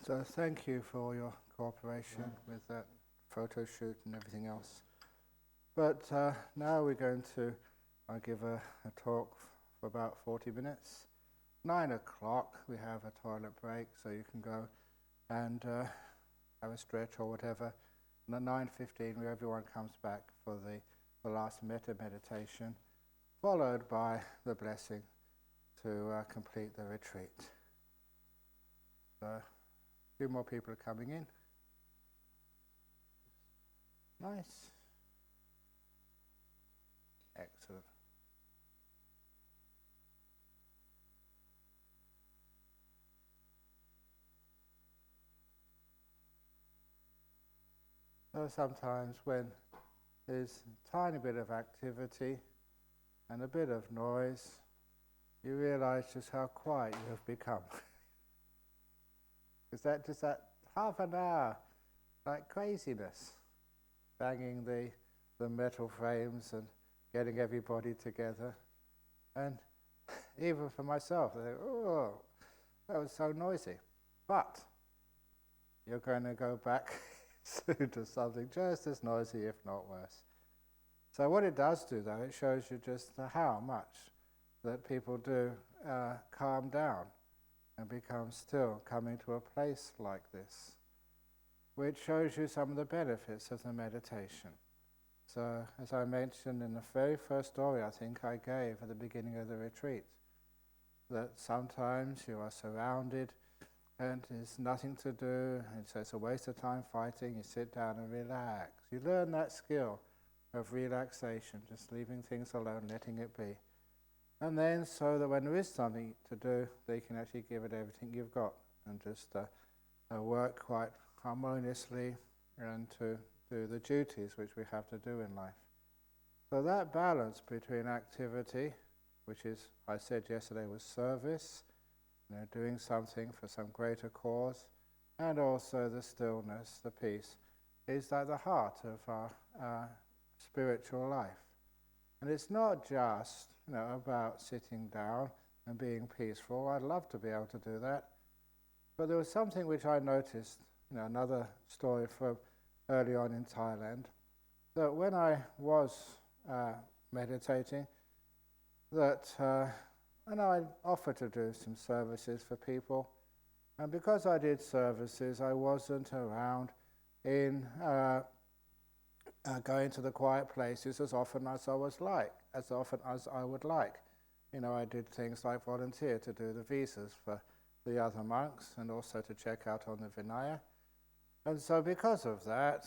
So thank you for your cooperation with that photo shoot and everything else. But now we're going to give a talk for about 40 minutes. 9 o'clock we have a toilet break, so you can go and have a stretch or whatever. And at 9:15 everyone comes back for the last metta meditation, followed by the blessing to complete the retreat. So, a few more people are coming in. Nice. Excellent. So sometimes when there's a tiny bit of activity and a bit of noise, you realize just how quiet you have become. Is that just that half an hour, like craziness, banging the metal frames and getting everybody together. And even for myself, I think, oh, that was so noisy. But you're going to go back soon to something just as noisy, if not worse. So what it does do, though, it shows you just how much that people do calm down and become still, coming to a place like this, which shows you some of the benefits of the meditation. So, as I mentioned in the very first story I think I gave at the beginning of the retreat, that sometimes you are surrounded and there's nothing to do, and so it's a waste of time fighting, you sit down and relax. You learn that skill of relaxation, just leaving things alone, letting it be. And then so that when there is something to do, they can actually give it everything you've got and just work quite harmoniously and to do the duties which we have to do in life. So that balance between activity, which is, I said yesterday, was service, doing something for some greater cause, and also the stillness, the peace, is like the heart of our spiritual life. And it's not just about sitting down and being peaceful. I'd love to be able to do that. But there was something which I noticed, another story from early on in Thailand, that when I was meditating, that and I offered to do some services for people. And because I did services, I wasn't around in going to the quiet places as often as I would like. I did things like volunteer to do the visas for the other monks and also to check out on the Vinaya. And so because of that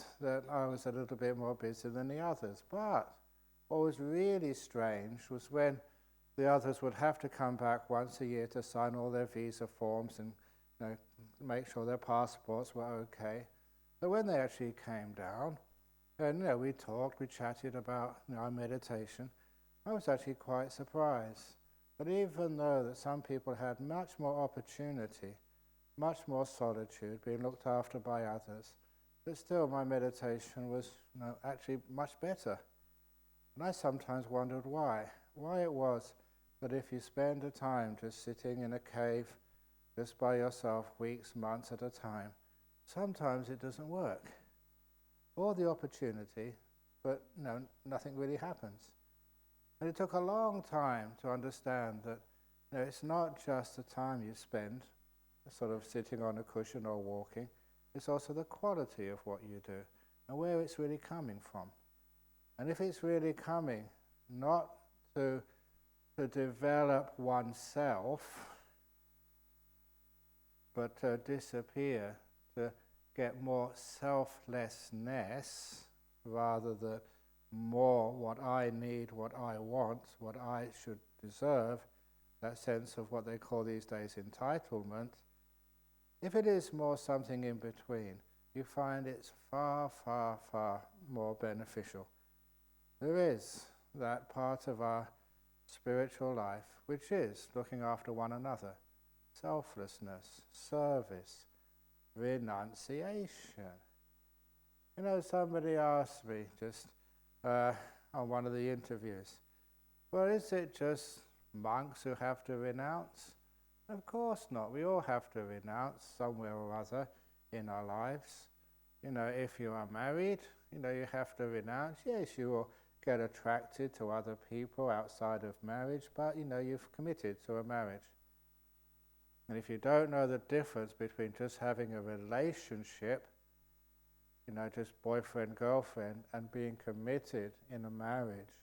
I was a little bit more busy than the others. But what was really strange was when the others would have to come back once a year to sign all their visa forms and make sure their passports were okay. But when they actually came down, and we talked, we chatted about our meditation, I was actually quite surprised. But even though that some people had much more opportunity, much more solitude, being looked after by others, but still my meditation was actually much better. And I sometimes wondered why it was that if you spend the time just sitting in a cave, just by yourself, weeks, months at a time, sometimes it doesn't work. All the opportunity, but nothing really happens. And it took a long time to understand that it's not just the time you spend sort of sitting on a cushion or walking, it's also the quality of what you do and where it's really coming from. And if it's really coming not to develop oneself, but to disappear, to get more selflessness rather than more what I need, what I want, what I should deserve, that sense of what they call these days entitlement. If it is more something in between, you find it's far, far, far more beneficial. There is that part of our spiritual life which is looking after one another, selflessness, service, renunciation. Somebody asked me just on one of the interviews, well, is it just monks who have to renounce? Of course not. We all have to renounce somewhere or other in our lives. If you are married, you have to renounce. Yes, you will get attracted to other people outside of marriage, but you've committed to a marriage. And if you don't know the difference between just having a relationship, just boyfriend, girlfriend, and being committed in a marriage,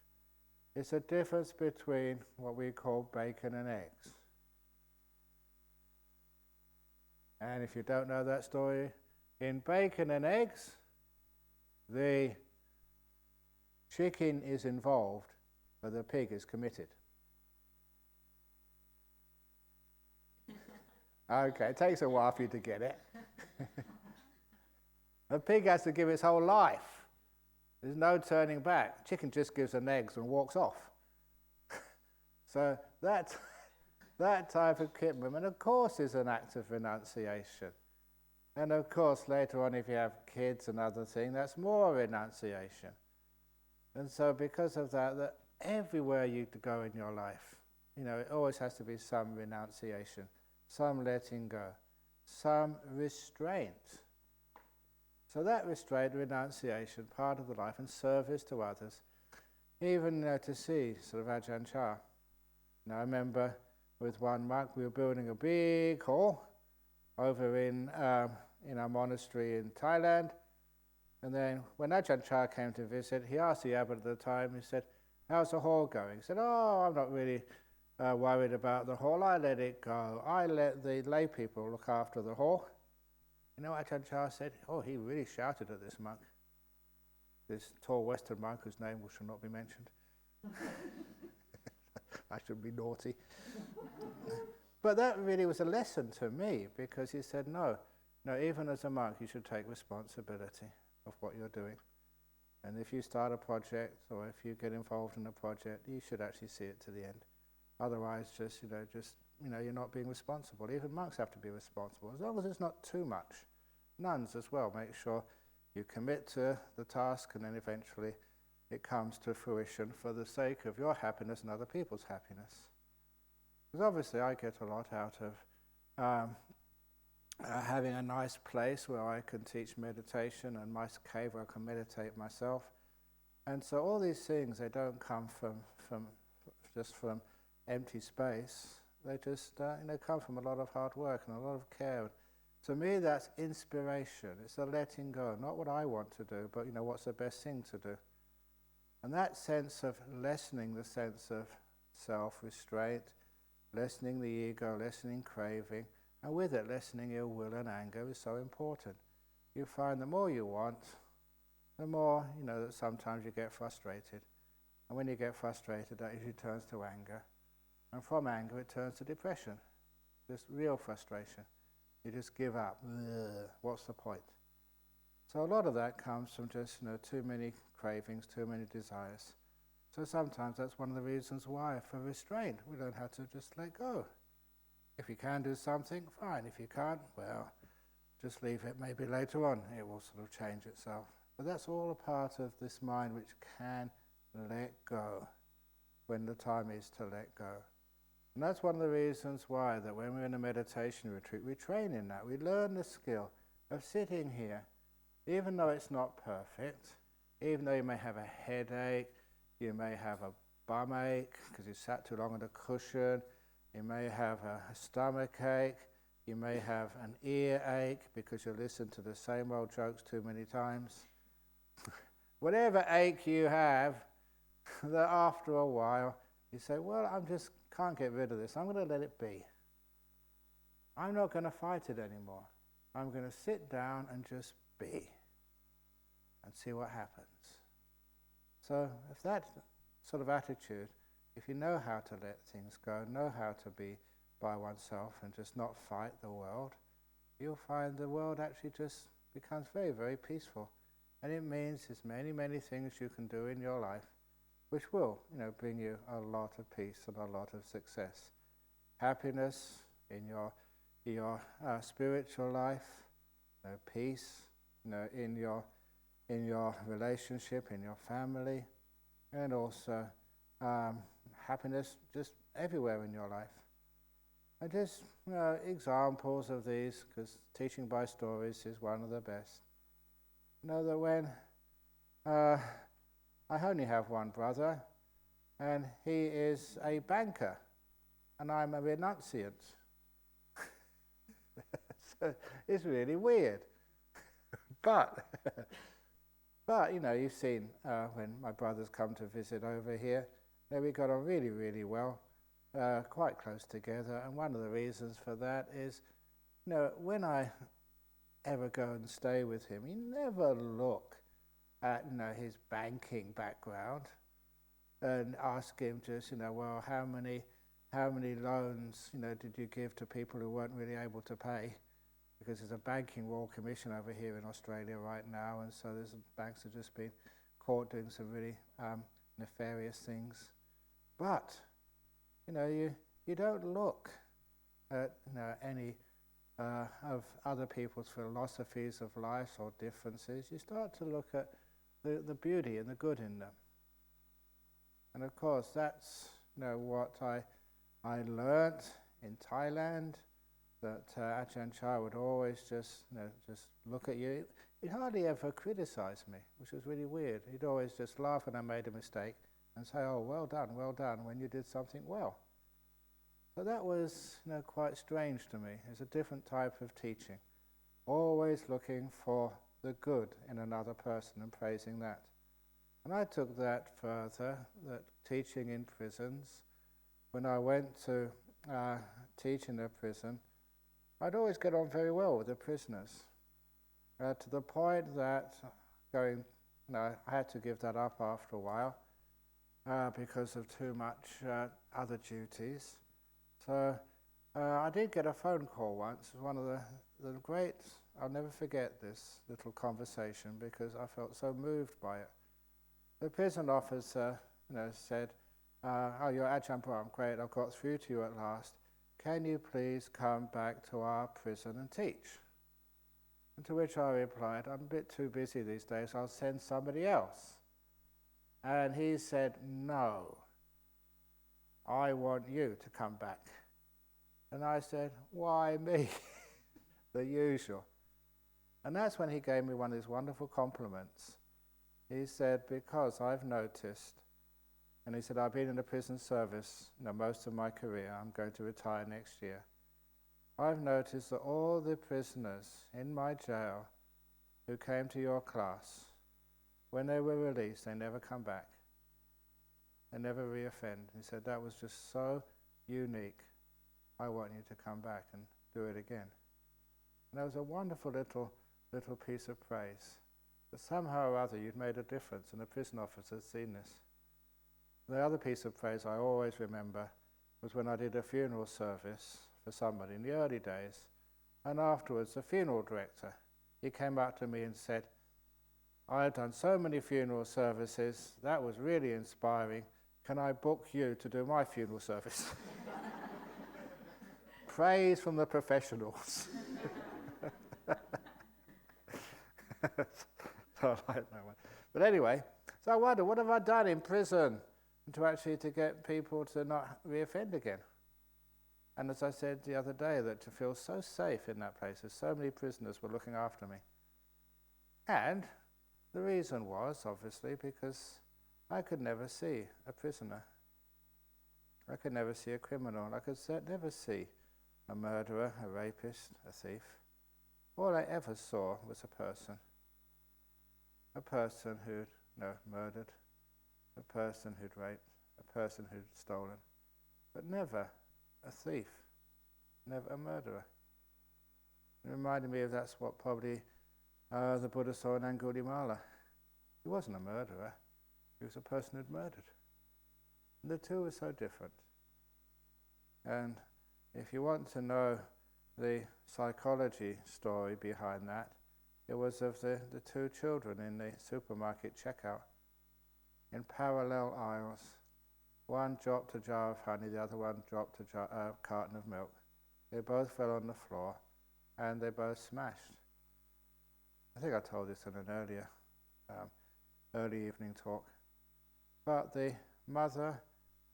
it's a difference between what we call bacon and eggs. And if you don't know that story, in bacon and eggs, the chicken is involved, but the pig is committed. Okay, it takes a while for you to get it. The pig has to give its whole life. There's no turning back. Chicken just gives an eggs and walks off. So that type of commitment, of course, is an act of renunciation. And of course, later on, if you have kids and other things, that's more renunciation. And so because of that everywhere you go in your life, it always has to be some renunciation, some letting go, some restraint. So that restraint, renunciation, part of the life, and service to others, even to see sort of Ajahn Chah. I remember with one monk, we were building a big hall over in our monastery in Thailand. And then when Ajahn Chah came to visit, he asked the abbot at the time, he said, "How's the hall going?" He said, "Oh, I'm not really worried about the hall. I let it go. I let the lay people look after the hall." You know what Ajahn Chah said? Oh, he really shouted at this monk, this tall Western monk whose name shall not be mentioned. I should be naughty. But that really was a lesson to me, because he said, no, even as a monk you should take responsibility of what you're doing. And if you start a project, or if you get involved in a project, you should actually see it to the end. Otherwise, you're not being responsible. Even monks have to be responsible, as long as it's not too much. Nuns as well, make sure you commit to the task, and then eventually it comes to fruition for the sake of your happiness and other people's happiness. Because obviously I get a lot out of having a nice place where I can teach meditation, and a nice cave where I can meditate myself. And so all these things, they don't come from empty space. They just come from a lot of hard work and a lot of care. To me, that's inspiration. It's a letting go, not what I want to do, but what's the best thing to do. And that sense of lessening the sense of self-restraint, lessening the ego, lessening craving, and with it lessening ill will and anger is so important. You find the more you want, the more that sometimes you get frustrated. And when you get frustrated, that usually turns to anger. And from anger it turns to depression, just real frustration. You just give up. What's the point? So a lot of that comes from just too many cravings, too many desires. So sometimes that's one of the reasons why, for restraint, we learn how to just let go. If you can do something, fine. If you can't, well, just leave it. Maybe later on it will sort of change itself. But that's all a part of this mind which can let go when the time is to let go. And that's one of the reasons why that when we're in a meditation retreat, we train in that. We learn the skill of sitting here, even though it's not perfect, even though you may have a headache, you may have a bum ache because you sat too long on a cushion, you may have a stomach ache, you may have an ear ache because you listen to the same old jokes too many times. Whatever ache you have, that after a while you say, well, I just can't get rid of this. I'm going to let it be. I'm not going to fight it anymore. I'm going to sit down and just be and see what happens. So if that sort of attitude, if you know how to let things go, know how to be by oneself and just not fight the world, you'll find the world actually just becomes very, very peaceful. And it means there's many, many things you can do in your life which will, bring you a lot of peace and a lot of success. Happiness in your spiritual life, peace, in your relationship, in your family, and also happiness just everywhere in your life. And just examples of these, because teaching by stories is one of the best. You know that when I only have one brother, and he is a banker, and I'm a renunciant. So it's really weird. But you know, you've seen when my brothers come to visit over here, we got on really, really well, quite close together. And one of the reasons for that is, you know, when I ever go and stay with him, you never look at, you know, his banking background and ask him just, you know, well, how many loans, you know, did you give to people who weren't really able to pay? Because there's a banking royal commission over here in Australia right now, and so there's banks have just been caught doing some really nefarious things. But you know, you don't look at, you know, any of other people's philosophies of life or differences. You start to look at the beauty and the good in them. And of course, that's, you know, what I learnt in Thailand. That Ajahn Chah would always just look at you. He'd hardly ever criticize me, which was really weird. He'd always just laugh when I made a mistake and say, "Oh, well done, when you did something well." So that was, you know, quite strange to me. It's a different type of teaching, always looking for the good in another person and praising that. And I took that further, that teaching in prisons. When I went to teach in a prison, I'd always get on very well with the prisoners, to the point that I had to give that up after a while because of too much other duties. So I did get a phone call once. One of the great, I'll never forget this little conversation because I felt so moved by it. The prison officer, you know, said, "Oh, you're Ajahn Brahm, great, I've got through to you at last. Can you please come back to our prison and teach?" And to which I replied, "I'm a bit too busy these days, I'll send somebody else." And he said, "No, I want you to come back." And I said, "Why me?" The usual. And that's when he gave me one of his wonderful compliments. He said, "Because I've noticed," and he said, "I've been in the prison service, you know, most of my career. I'm going to retire next year. I've noticed that all the prisoners in my jail who came to your class, when they were released, they never come back. They never reoffend." He said, "That was just so unique. I want you to come back and do it again." And that was a wonderful little piece of praise. That somehow or other you'd made a difference, and the prison officer had seen this. The other piece of praise I always remember was when I did a funeral service for somebody in the early days, and afterwards the funeral director, he came up to me and said, "I've done so many funeral services, that was really inspiring. Can I book you to do my funeral service?" Praise from the professionals. So I like that one. But anyway, so I wonder, what have I done in prison to get people to not reoffend again? And as I said the other day, that to feel so safe in that place, as so many prisoners were looking after me. And the reason was, obviously, because I could never see a prisoner. I could never see a criminal. I could never see a murderer, a rapist, a thief. All I ever saw was a person who'd murdered, a person who'd raped, a person who'd stolen, but never a thief, never a murderer. It reminded me of that's what probably the Buddha saw in Angulimala. He wasn't a murderer, he was a person who'd murdered. And the two were so different. And if you want to know the psychology story behind that, it was of the two children in the supermarket checkout. In parallel aisles, one dropped a jar of honey, the other one dropped a carton of milk. They both fell on the floor and they both smashed. I think I told this in an early evening talk. But the mother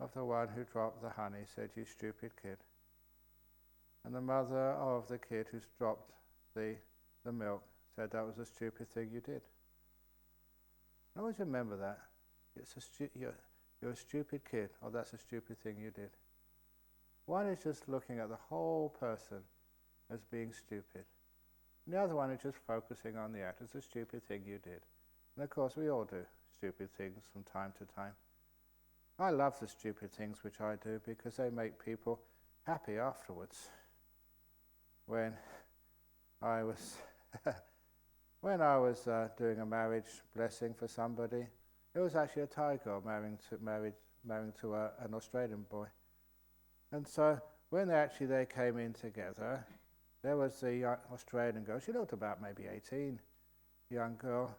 of the one who dropped the honey said, "You stupid kid. the mother of the kid who's dropped the milk said, "That was a stupid thing you did." Always remember that. You're a stupid kid, or that's a stupid thing you did. One is just looking at the whole person as being stupid. And the other one is just focusing on the act as a stupid thing you did. And of course we all do stupid things from time to time. I love the stupid things which I do because they make people happy afterwards. When I was doing a marriage blessing for somebody, it was actually a Thai girl marrying to an Australian boy. And so when they came in together, there was the young Australian girl. She looked about maybe 18, young girl,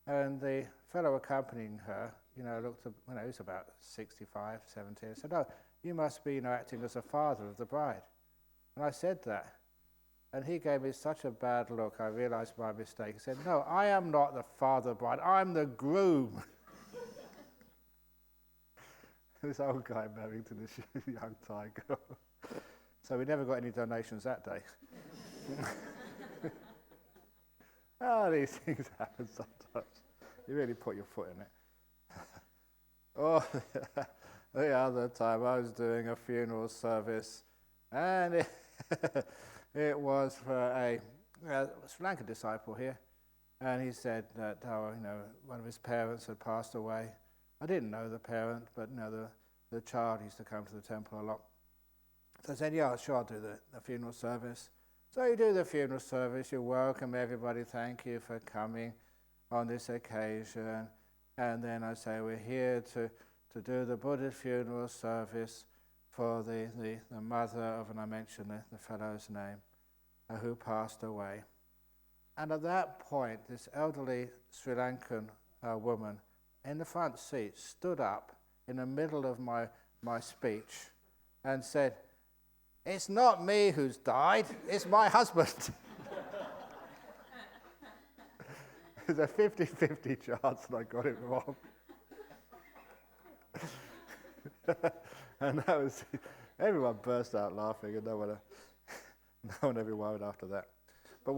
and the fellow accompanying her, he was about 65, 70. I said, "Oh, you must be, acting as a father of the bride." And I said that. And he gave me such a bad look, I realized my mistake. He said, "No, I am not the father of the bride, I'm the groom." This old guy married to this young Thai girl. So we never got any donations that day. These things happen sometimes. You really put your foot in it. The other time I was doing a funeral service, and it was for a Sri Lankan disciple here, and he said that one of his parents had passed away. I didn't know the parent, but the child used to come to the temple a lot. So I said, "Yeah, sure, I'll do the funeral service." So you do the funeral service, you welcome everybody, thank you for coming on this occasion. And then I say, "We're here to do the Buddha funeral service for the mother of," and I mentioned the fellow's name, who passed away. And at that point, this elderly Sri Lankan woman in the front seat stood up in the middle of my speech and said, "It's not me who's died, it's my husband." There's a 50-50 chance that I got it wrong. And that was, everyone burst out laughing, and no one ever worried after that. But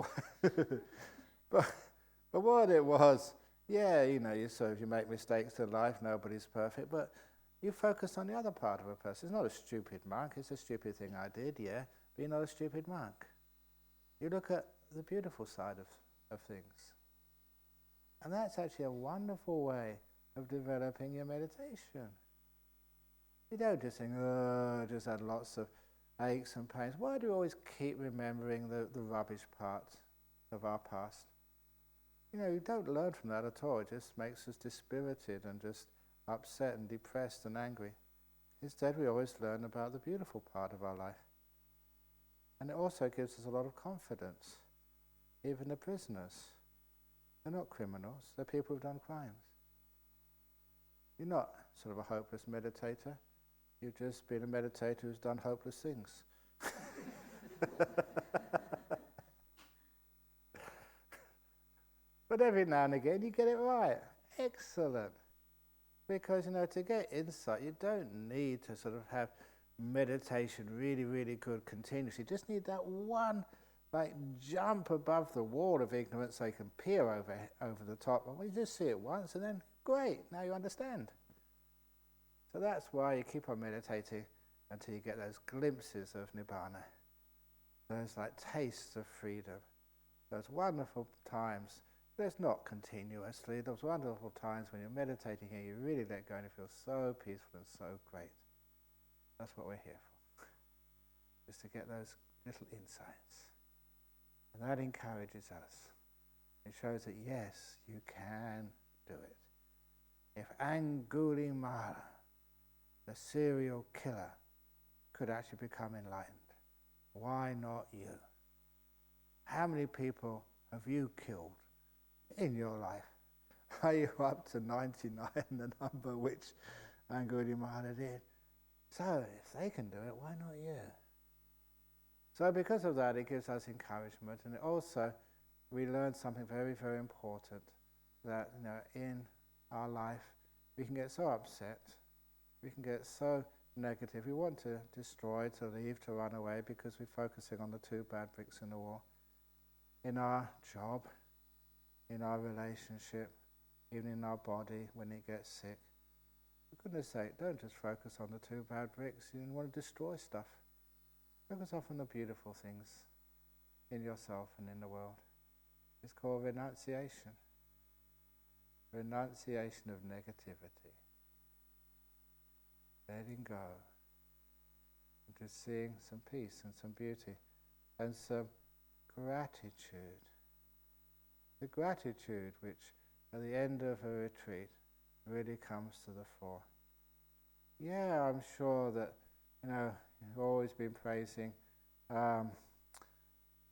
what it was, you make mistakes in life, nobody's perfect, but you focus on the other part of a person. It's not a stupid monk, it's a stupid thing I did, but you're not a stupid monk. You look at the beautiful side of things. And that's actually a wonderful way of developing your meditation. You don't just think, I just had lots of aches and pains. Why do we always keep remembering the rubbish parts of our past? You don't learn from that at all. It just makes us dispirited and just upset and depressed and angry. Instead, we always learn about the beautiful part of our life. And it also gives us a lot of confidence. Even the prisoners, they're not criminals, they're people who've done crimes. You're not sort of a hopeless meditator. You've just been a meditator who's done hopeless things. But every now and again you get it right. Excellent. Because, to get insight, you don't need to sort of have meditation really, really good continuously. You just need that one, jump above the wall of ignorance so you can peer over the top. And you just see it once, and then, great, now you understand. So that's why you keep on meditating until you get those glimpses of Nibbana, those tastes of freedom, those wonderful times. But it's not continuously. Those wonderful times when you're meditating here, you really let go and it feels so peaceful and so great. That's what we're here for, is to get those little insights. And that encourages us. It shows that yes, you can do it. If Angulimala, the serial killer, could actually become enlightened, why not you? How many people have you killed in your life? Are you up to 99, the number which Angulimala did? So if they can do it, why not you? So because of that, it gives us encouragement, and it also, we learn something very, very important, that in our life we can get so upset, we can get so negative. We want to destroy, to leave, to run away because we're focusing on the 2 bad bricks in the wall. In our job, in our relationship, even in our body when it gets sick. For goodness sake, don't just focus on the 2 bad bricks. You want to destroy stuff. Focus on the beautiful things in yourself and in the world. It's called renunciation. Renunciation of negativity. Letting go. And just seeing some peace and some beauty. And some gratitude. The gratitude which at the end of a retreat really comes to the fore. Yeah, I'm sure that, you've always been praising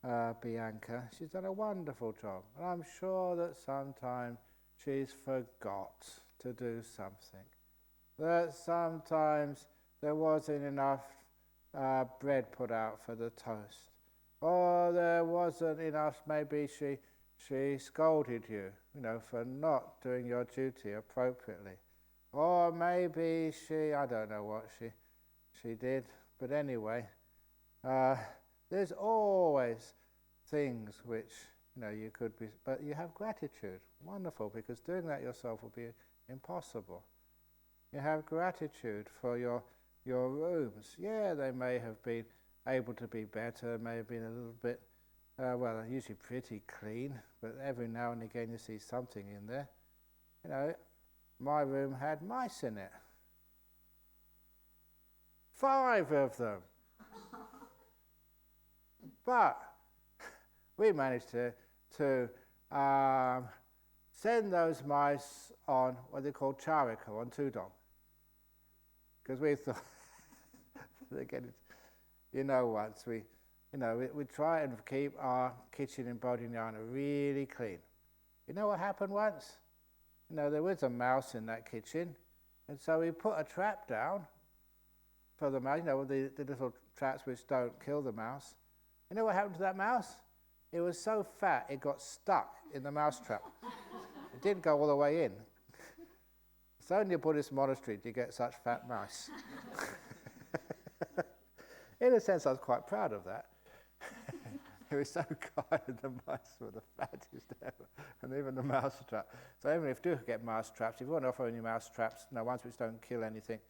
Bianca. She's done a wonderful job. And I'm sure that sometimes she's forgot to do something. That sometimes there wasn't enough bread put out for the toast. Or there wasn't enough, maybe she scolded you, for not doing your duty appropriately. Or maybe I don't know what she did, but anyway, there's always things which, you could be, but you have gratitude. Wonderful, because doing that yourself would be impossible. You have gratitude for your rooms. Yeah, they may have been able to be better, may have been a little bit, usually pretty clean, but every now and again you see something in there. My room had mice in it. 5 of them. But we managed to send those mice on what they call charika, on Tudong. Because we thought, once we try and keep our kitchen in Bodhinyana really clean. You know what happened once? There was a mouse in that kitchen, and so we put a trap down for the mouse, the little traps which don't kill the mouse. You know what happened to that mouse? It was so fat it got stuck in the mouse trap. It didn't go all the way in. It's only a Buddhist monastery to get such fat mice. In a sense, I was quite proud of that. It was so kind, the mice were the fattest ever, and even the mouse trap. So even if you do get mouse traps, if you want to offer any mouse traps, ones which don't kill anything,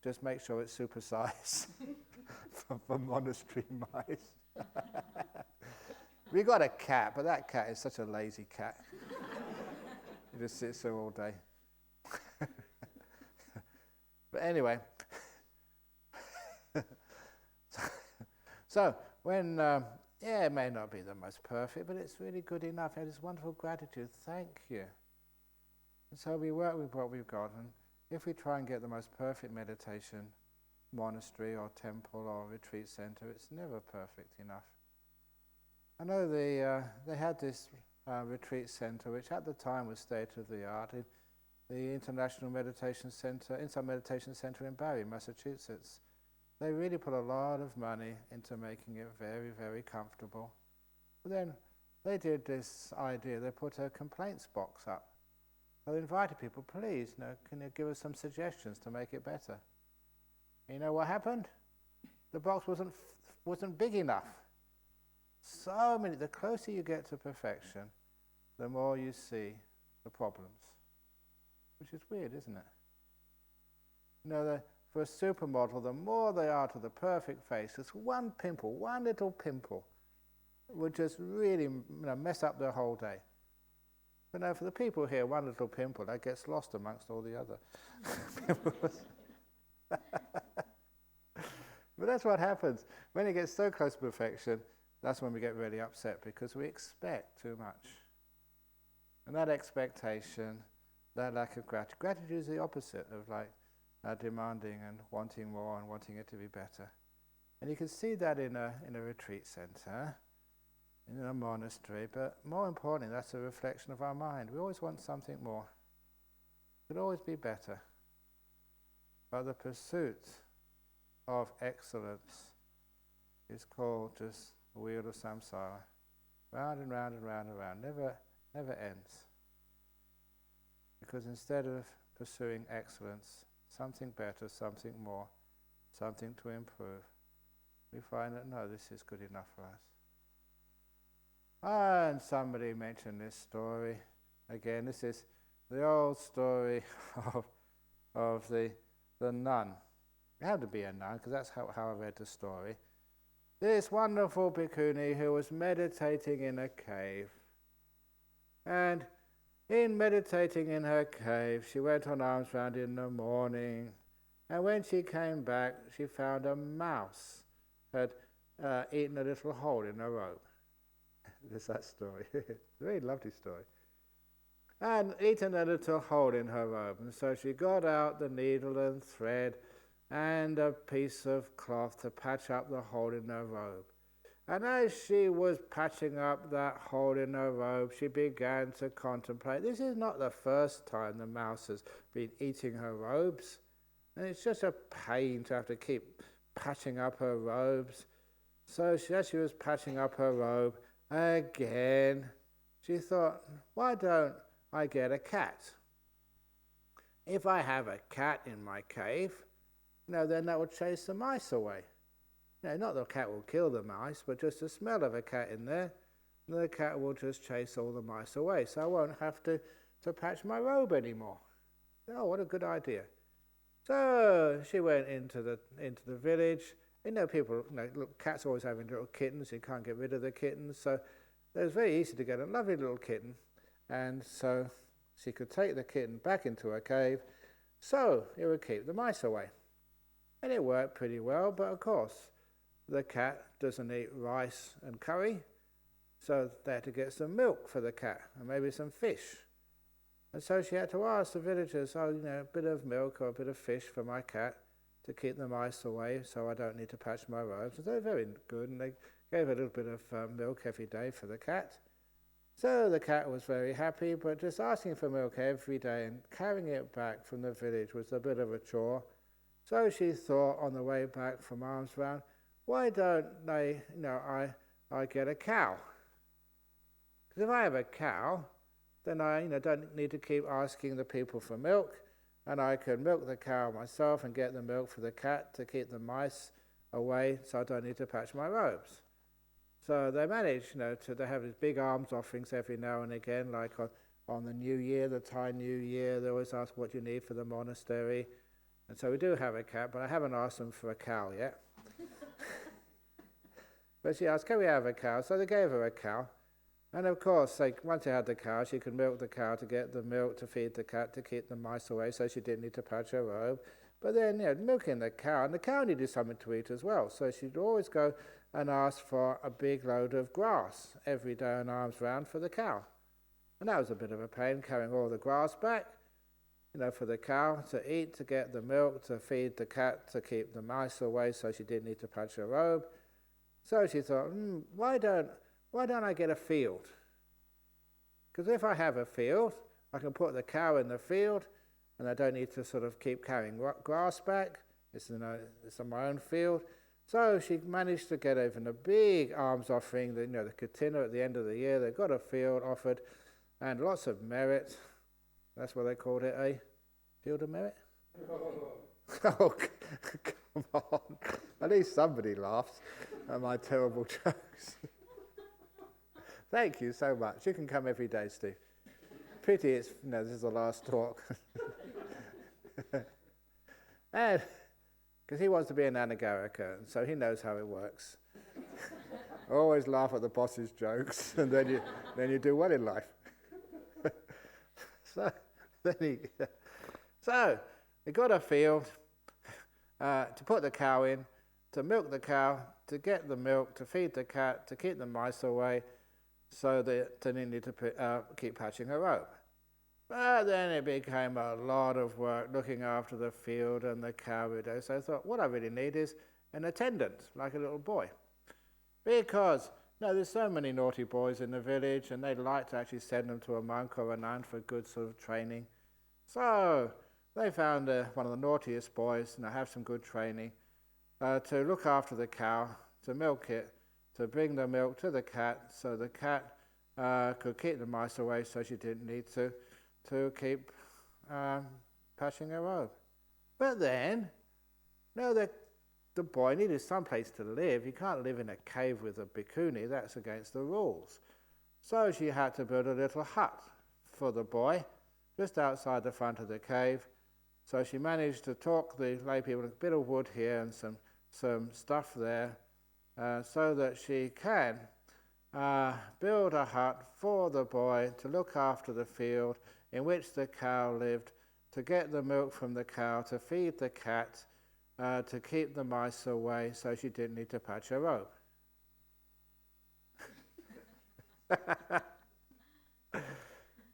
just make sure it's supersized for monastery mice. We got a cat, but that cat is such a lazy cat. He just sits there all day. But anyway, so when, it may not be the most perfect, but it's really good enough. I have this wonderful gratitude. Thank you. And so we work with what we've got, and if we try and get the most perfect meditation monastery or temple or retreat center, it's never perfect enough. I know they had this retreat center, which at the time was state of the art, in the International Meditation Center, Inside Meditation Center in Barre, Massachusetts. They really put a lot of money into making it very, very comfortable. But then they did this idea, they put a complaints box up. So they invited people, please, can you give us some suggestions to make it better? And you know what happened? The box wasn't big enough. So many, the closer you get to perfection, the more you see the problems. Which is weird, isn't it? For a supermodel, the more they are to the perfect face, just one little pimple, would just really mess up their whole day. But for the people here, one little pimple, that gets lost amongst all the other pimples. But that's what happens. When it gets so close to perfection, that's when we get really upset, because we expect too much. And that expectation, that lack of gratitude. Gratitude is the opposite of demanding and wanting more and wanting it to be better. And you can see that in a retreat center, in a monastery, but more importantly, that's a reflection of our mind. We always want something more. It could always be better. But the pursuit of excellence is called just the wheel of samsara. Round and round and round and round, never ends. Because instead of pursuing excellence, something better, something more, something to improve. We find that, no, this is good enough for us. And somebody mentioned this story. Again, this is the old story of the nun. It had to be a nun, because that's how I read the story. This wonderful bhikkhuni who was meditating in a cave. And in meditating in her cave, she went on alms round in the morning. And when she came back, she found a mouse had eaten a little hole in her robe. There's that story. It's a very lovely story. And eaten a little hole in her robe. And so she got out the needle and thread and a piece of cloth to patch up the hole in her robe. And as she was patching up that hole in her robe, she began to contemplate. This is not the first time the mouse has been eating her robes. And it's just a pain to have to keep patching up her robes. So as she was patching up her robe, again, she thought, why don't I get a cat? If I have a cat in my cave, then that will chase the mice away. Not the cat will kill the mice, but just the smell of a cat in there, the cat will just chase all the mice away. So I won't have to patch my robe anymore. Oh, what a good idea. So she went into the village. People, look, cats always having little kittens. You can't get rid of the kittens. So it was very easy to get a lovely little kitten. And so she could take the kitten back into her cave, so it would keep the mice away. And it worked pretty well, but of course, the cat doesn't eat rice and curry, so they had to get some milk for the cat, and maybe some fish. And so she had to ask the villagers, a bit of milk or a bit of fish for my cat to keep the mice away, so I don't need to patch my robes. And they were very good, and they gave a little bit of milk every day for the cat. So the cat was very happy, but just asking for milk every day and carrying it back from the village was a bit of a chore. So she thought on the way back from alms round, why don't I get a cow? Because if I have a cow, then I don't need to keep asking the people for milk, and I can milk the cow myself and get the milk for the cat to keep the mice away, so I don't need to patch my robes. So they managed, to have these big alms offerings every now and again, like on the New Year, the Thai New Year. They always ask what you need for the monastery. And so we do have a cat, but I haven't asked them for a cow yet. But she asked, can we have a cow? So they gave her a cow. And of course, once she had the cow, she could milk the cow to get the milk to feed the cat to keep the mice away, so she didn't need to patch her robe. But then, milking the cow, and the cow needed something to eat as well. So she'd always go and ask for a big load of grass every day on alms round for the cow. And that was a bit of a pain, carrying all the grass back, for the cow to eat, to get the milk, to feed the cat, to keep the mice away, so she didn't need to patch her robe. So she thought, why don't I get a field? Because if I have a field, I can put the cow in the field, and I don't need to sort of keep carrying grass back. It's on my own field. So she managed to get even a big alms offering, the katina at the end of the year. They got a field offered, and lots of merit. That's what they called it, a field of merit? Oh, come on. At least somebody laughs at my terrible jokes. Thank you so much. You can come every day, Steve. Pity it's, this is the last talk. And because he wants to be an anagarika, and so he knows how it works. Always laugh at the boss's jokes, and then you do well in life. So he got a field to put the cow in, to milk the cow, to get the milk, to feed the cat, to keep the mice away, so that they didn't need to keep patching her robe. But then it became a lot of work looking after the field and the cow every day. So I thought, what I really need is an attendant, like a little boy. Because, there's so many naughty boys in the village, and they'd like to actually send them to a monk or a nun for good sort of training. So they found one of the naughtiest boys, have some good training, to look after the cow, to milk it, to bring the milk to the cat, so the cat could keep the mice away, so she didn't need to keep patching her robe. But then, the the boy needed some place to live. You can't live in a cave with a bhikkhuni, that's against the rules. So she had to build a little hut for the boy, just outside the front of the cave. So she managed to talk the lay people, a bit of wood here and some stuff there, so that she can build a hut for the boy to look after the field in which the cow lived, to get the milk from the cow, to feed the cat, to keep the mice away, so she didn't need to patch her robe.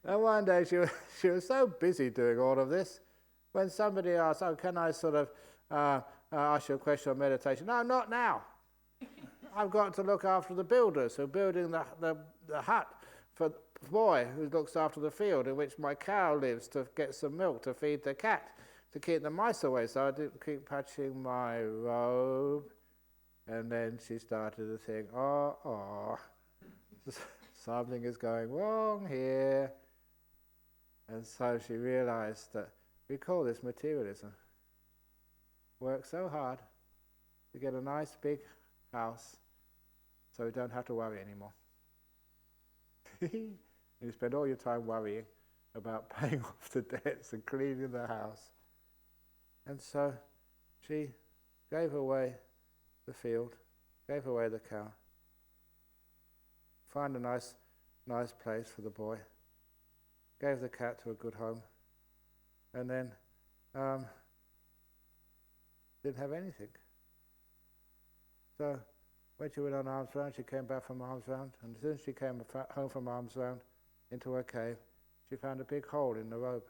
And one day she was so busy doing all of this, when somebody asked, "Oh, can I sort of ask you a question on meditation?" "No, not now. I've got to look after the builders who are building the hut for the boy who looks after the field in which my cow lives, to get some milk to feed the cat, to keep the mice away." So I didn't keep patching my robe. And then she started to think, something is going wrong here. And so she realized that we call this materialism. Work so hard to get a nice big house so we don't have to worry anymore. You spend all your time worrying about paying off the debts and cleaning the house. And so she gave away the field, gave away the cow, found a nice place for the boy, gave the cat to a good home, and then didn't have anything. So when she went on alms round, she came back from alms round, and as soon as she came home from alms round into her cave, she found a big hole in the robe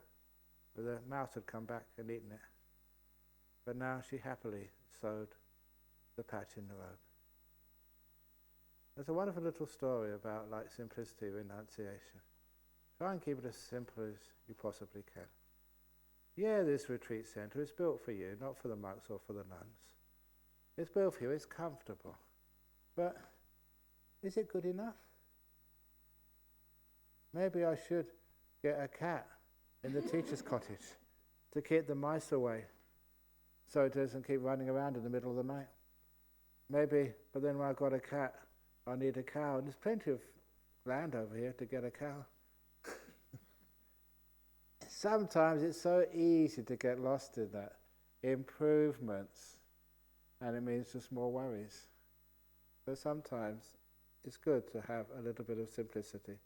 where the mouse had come back and eaten it. But now she happily sewed the patch in the robe. There's a wonderful little story about simplicity of renunciation. Try and keep it as simple as you possibly can. Yeah, this retreat centre is built for you, not for the monks or for the nuns. It's built for you, it's comfortable. But is it good enough? Maybe I should get a cat in the teacher's cottage to keep the mice away so it doesn't keep running around in the middle of the night. Maybe, but then when I've got a cat, I need a cow. And there's plenty of land over here to get a cow. Sometimes it's so easy to get lost in that. Improvements. And it means just more worries. So sometimes it's good to have a little bit of simplicity.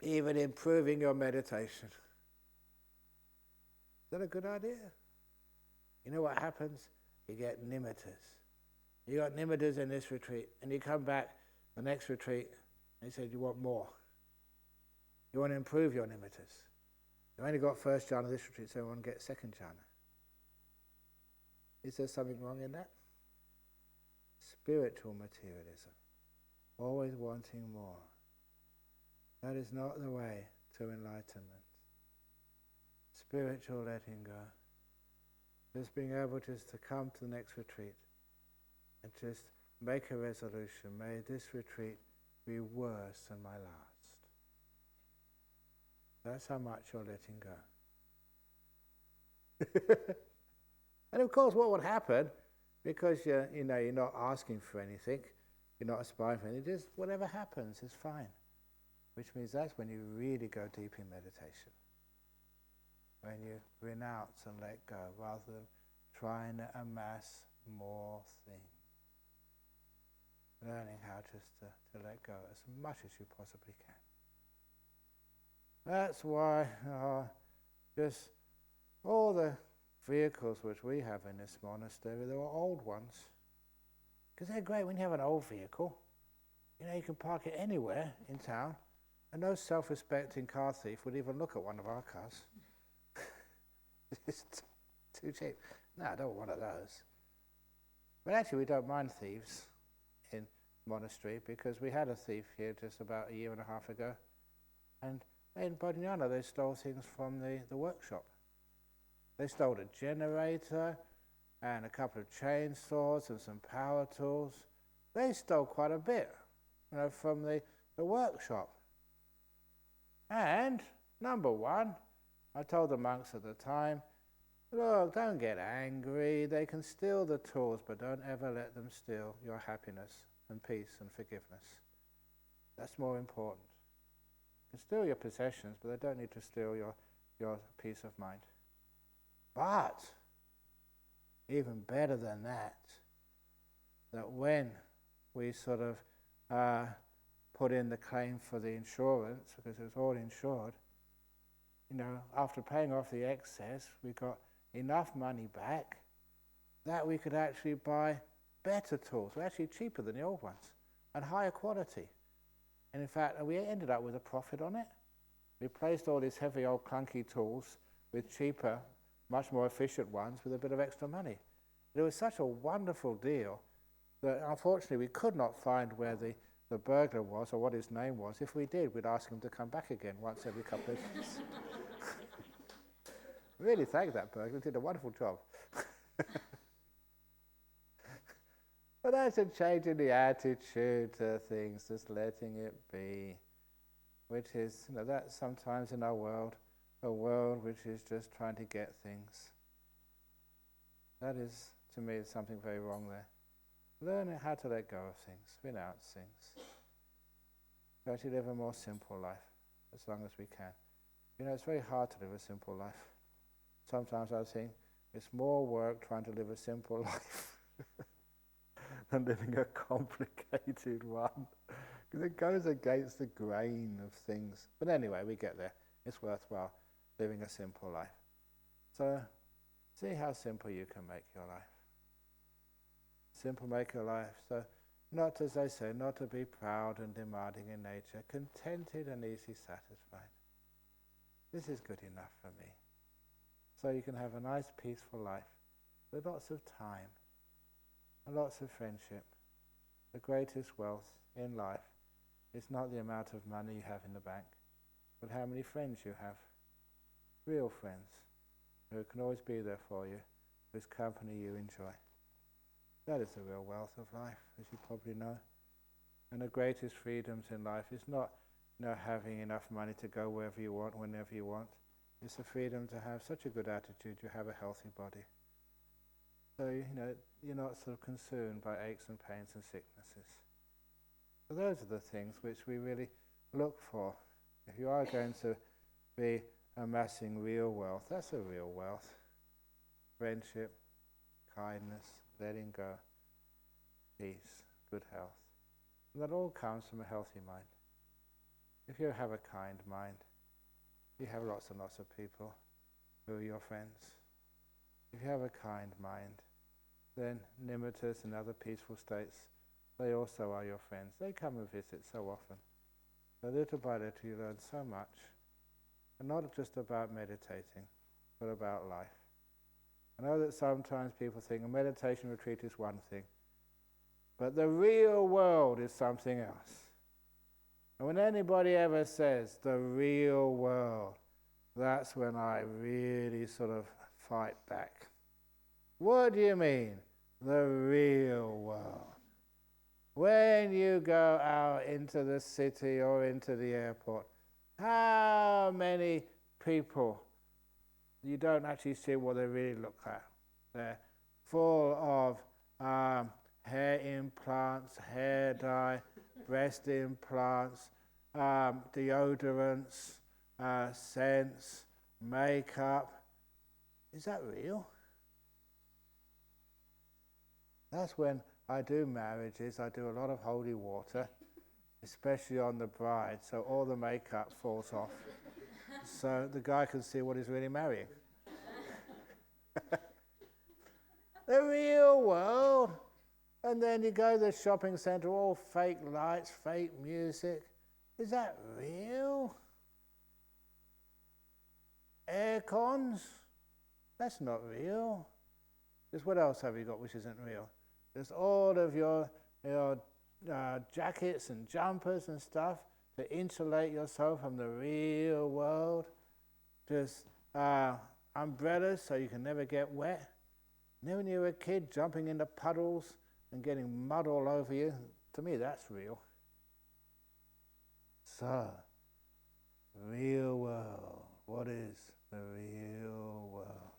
Even improving your meditation. Is that a good idea? You know what happens? You get nimittas. You got nimittas in this retreat, and you come back the next retreat, and you say, you want more. You want to improve your nimittas. You only got first jhana this retreat, so you want to get second jhana. Is there something wrong in that? Spiritual materialism. Always wanting more. That is not the way to enlightenment. Spiritual letting go. Just being able just to come to the next retreat and just make a resolution. May this retreat be worse than my last. That's how much you're letting go. And of course what would happen, because you're not asking for anything, you're not aspiring for anything, just whatever happens is fine. Which means that's when you really go deep in meditation. When you renounce and let go, rather than trying to amass more things. Learning how just to let go as much as you possibly can. That's why just all the vehicles which we have in this monastery, they're all old ones. Because they're great when you have an old vehicle. You can park it anywhere in town, and no self-respecting car thief would even look at one of our cars. It's too cheap. No, I don't want one of those. But actually we don't mind thieves in monastery, because we had a thief here just about a year and a half ago, and in Jhana they stole things from the workshop. They stole a generator and a couple of chainsaws and some power tools. They stole quite a bit, from the workshop. And number one, I told the monks at the time, Look, don't get angry. They can steal the tools, but don't ever let them steal your happiness and peace and forgiveness. That's more important. You can steal your possessions, but they don't need to steal your peace of mind. But, even better than that when we sort of put in the claim for the insurance, because it was all insured, after paying off the excess, we got enough money back that we could actually buy better tools. They're actually cheaper than the old ones and higher quality. And in fact, we ended up with a profit on it. We replaced all these heavy old clunky tools with cheaper, much more efficient ones with a bit of extra money. It was such a wonderful deal that unfortunately we could not find where the burglar was or what his name was. If we did, we'd ask him to come back again once every couple of years. Really thank that burglar, did a wonderful job. But that's a change in the attitude to things, just letting it be, which is, that sometimes in our world, a world which is just trying to get things. That is, to me, something very wrong there. Learning how to let go of things, renounce things. To actually live a more simple life, as long as we can. It's very hard to live a simple life. Sometimes I think it's more work trying to live a simple life than living a complicated one, because it goes against the grain of things. But anyway, we get there. It's worthwhile living a simple life. So, see how simple you can make your life. Simple make your life. So, not, as they say, not to be proud and demanding in nature, contented and easy satisfied. This is good enough for me. So you can have a nice peaceful life with lots of time and lots of friendship. The greatest wealth in life is not the amount of money you have in the bank, but how many friends you have. Real friends who can always be there for you, whose company you enjoy. That is the real wealth of life, as you probably know. And the greatest freedoms in life is not having enough money to go wherever you want, whenever you want. It's the freedom to have such a good attitude, you have a healthy body. So, you're not sort of consumed by aches and pains and sicknesses. So those are the things which we really look for. If you are going to be amassing real wealth, that's a real wealth. Friendship, kindness, letting go, peace, good health. And that all comes from a healthy mind. If you have a kind mind, you have lots and lots of people who are your friends. If you have a kind mind, then nimittas and other peaceful states, they also are your friends. They come and visit so often. So little by little you learn so much, and not just about meditating, but about life. I know that sometimes people think a meditation retreat is one thing, but the real world is something else. And when anybody ever says the real world, that's when I really sort of fight back. What do you mean, the real world? When you go out into the city or into the airport, how many people you don't actually see what they really look like? They're full of hair implants, hair dye, breast implants, deodorants, scents, makeup. Is that real? That's when I do marriages, I do a lot of holy water, especially on the bride, so all the makeup falls off, so the guy can see what he's really marrying. The real world. And then you go to the shopping centre, all fake lights, fake music. Is that real? Air cons? That's not real. Just what else have you got which isn't real? There's all of your jackets and jumpers and stuff to insulate yourself from the real world. Just umbrellas so you can never get wet. And then when you were a kid, jumping into puddles and getting mud all over you, to me that's real. So, real world. What is the real world?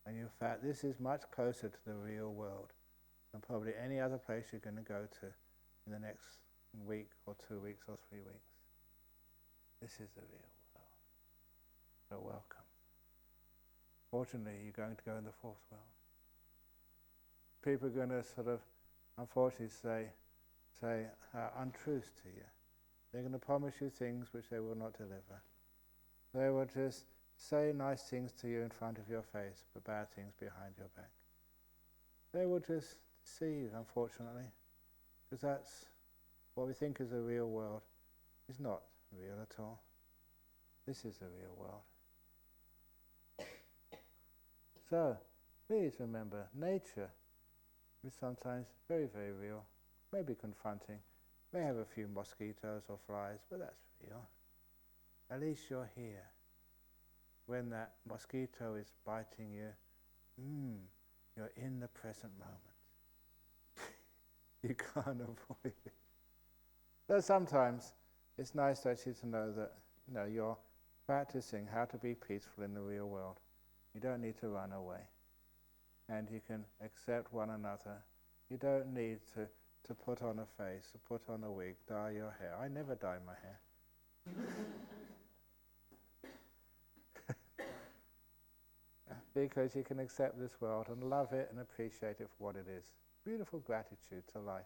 And in fact, this is much closer to the real world than probably any other place you're going to go to in the next week or 2 weeks or 3 weeks. This is the real world. So welcome. Fortunately, you're going to go in the fourth world. People are going to sort of, unfortunately, say untruths to you. They're going to promise you things which they will not deliver. They will just say nice things to you in front of your face, but bad things behind your back. They will just deceive, unfortunately, because that's what we think is the real world is not real at all. This is the real world. So, please remember, nature is sometimes very, very real, maybe confronting, may have a few mosquitoes or flies, but that's real. At least you're here. When that mosquito is biting you, you're in the present moment. You can't avoid it. So sometimes it's nice actually to know that you're practicing how to be peaceful in the real world. You don't need to run away. And you can accept one another. You don't need to put on a face, or put on a wig, dye your hair. I never dye my hair. Because you can accept this world and love it and appreciate it for what it is. Beautiful gratitude to life.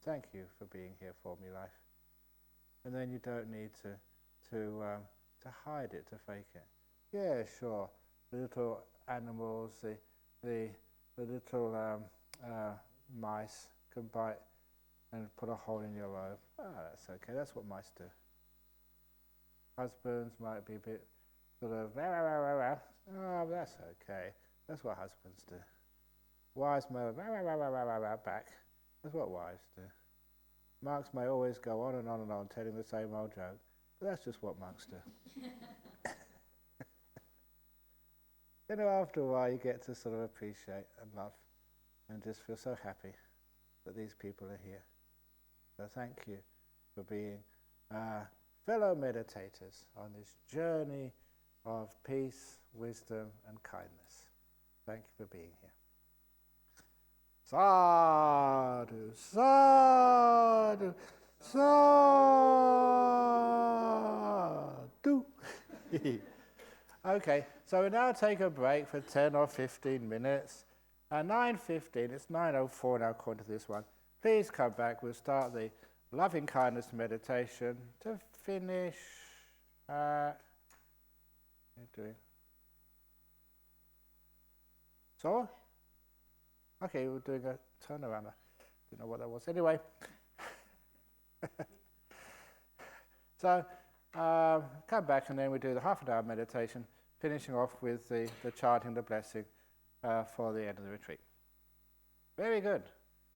Thank you for being here for me, life. And then you don't need to hide it, to fake it. Yeah, sure. The little animals, the little mice can bite and put a hole in your robe. That's okay. That's what mice do. Husbands might be a bit sort of that's okay. That's what husbands do. Wives may back. That's what wives do. Monks may always go on and on and on telling the same old joke, but that's just what monks do. After a while you get to sort of appreciate and love and just feel so happy that these people are here. So thank you for being fellow meditators on this journey of peace, wisdom and kindness. Thank you for being here. Sadhu, sadhu, sadhu. Okay, so we now take a break for 10 or 15 minutes. At 9:15, it's 9:04 now according to this one. Please come back. We'll start the loving kindness meditation to finish at... What are you doing? So? Okay, we're doing a turnaround. I didn't know what that was. Anyway. So, come back and then we do the half an hour meditation, finishing off with the chanting the blessing for the end of the retreat. Very good.